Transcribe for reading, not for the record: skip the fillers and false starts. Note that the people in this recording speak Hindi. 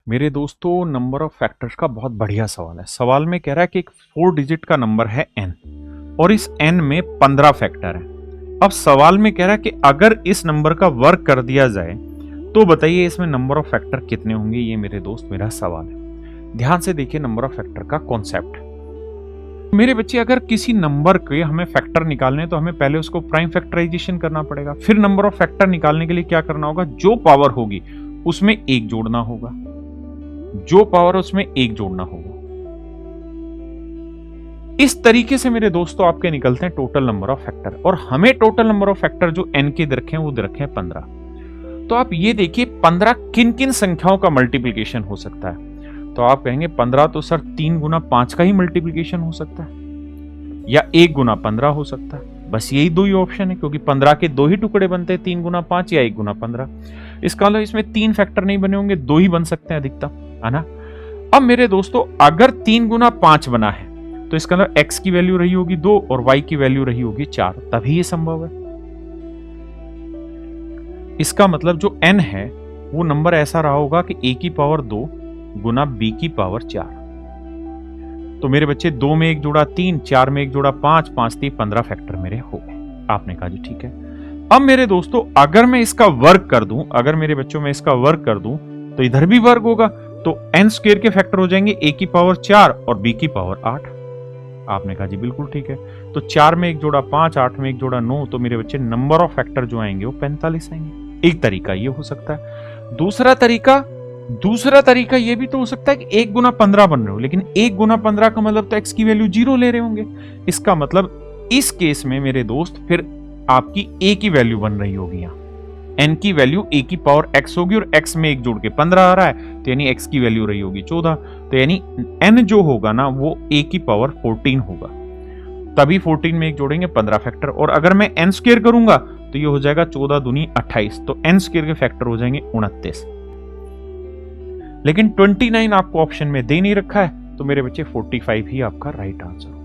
मेरे दोस्तों, नंबर ऑफ फैक्टर्स का बहुत बढ़िया सवाल है। सवाल में कह रहा है कि एक 4 डिजिट का नंबर है n और इस n में 15 फैक्टर है। अब सवाल में कह रहा है कि अगर इस नंबर का वर्क कर दिया जाए तो बताइए इसमें नंबर ऑफ फैक्टर कितने होंगे। ये मेरे दोस्त मेरा सवाल है। ध्यान से देखिए नंबर ऑफ फैक्टर का कॉन्सेप्ट। मेरे बच्चे, अगर किसी नंबर के हमें फैक्टर निकालने तो हमें पहले उसको प्राइम फैक्टराइजेशन करना पड़ेगा। फिर नंबर ऑफ फैक्टर निकालने के लिए क्या करना होगा, जो पावर होगी उसमें एक जोड़ना होगा, जो पावर उसमें एक जोड़ना होगा। इस तरीके से मेरे दोस्तों आपके निकलते हैं टोटल नंबर ऑफ फैक्टर। और हमें टोटल नंबर ऑफ फैक्टर जो n के दे रखे हैं वो दे रखे हैं 15। तो आप ये देखिए 15 किन किन संख्याओं का मल्टीप्लीकेशन हो सकता है। तो आप कहेंगे 15 तो सर 3 गुना 5 का ही मल्टीप्लीकेशन हो सकता है या 1 गुना 15 हो सकता है। बस यही दो ही ऑप्शन है, क्योंकि 15 के दो ही टुकड़े बनते हैं, 3 गुना 5 या 1 गुना 15। इसका मतलब इसमें 3 फैक्टर नहीं बने होंगे, 2 ही बन सकते हैं अधिकतम, है ना। अब मेरे दोस्तों, अगर 3 गुना 5 बना है तो इसका मतलब x की वैल्यू रही होगी 2 और y की वैल्यू रही होगी 4, तभी ये संभव है। इसका मतलब जो n है वो नंबर ऐसा रहा होगा कि a की पावर 2 गुना b की पावर 4। तो मेरे बच्चे 2 में 1 जोड़ा 3, 4 में 1 जोड़ा 5, 5 3 15 फैक्टर मेरे हो गए। आपने कहा जी ठीक है। अब मेरे दोस्तों, अगर मैं इसका वर्क कर दूं, अगर मेरे बच्चों में इसका वर्क कर दूं तो इधर भी वर्क होगा। तो n स्क्वायर के फैक्टर हो जाएंगे a की पावर 4 और b की पावर 8। आपने कहा जी बिल्कुल ठीक है। तो 4 में 1 जोड़ा 5, 8 में 1 जोड़ा 9, तो मेरे बच्चे नंबर ऑफ फैक्टर जो आएंगे वो 45 आएंगे। एक तरीका ये हो सकता है। दूसरा तरीका ये भी तो हो सकता है कि 1 गुना 15 बन रहे हो, लेकिन 1 गुना 15 का मतलब तो x की वैल्यू 0 ले रहे होंगे। इसका मतलब इस केस में मेरे दोस्त फिर आपकी a की वैल्यू बन रही होगी। यहाँ n की वैल्यू a की पावर x होगी और x में 1 जोड़ के 15 आ रहा है, तो यानी x की वैल्यू रही होगी 14। तो यानी n जो होगा ना वो a की पावर 14 होगा, तभी 14 में 1 जोड़ेंगे 15 फैक्टर। और अगर मैं n स्क्वायर करूंगा तो ये हो जाएगा 14 दूनी 28, तो n स्क्वायर के फैक्टर हो जाएंगे 29। लेकिन 29 आपको ऑप्शन में दे नहीं रखा है, तो मेरे बच्चे 45 ही आपका राइट आंसर।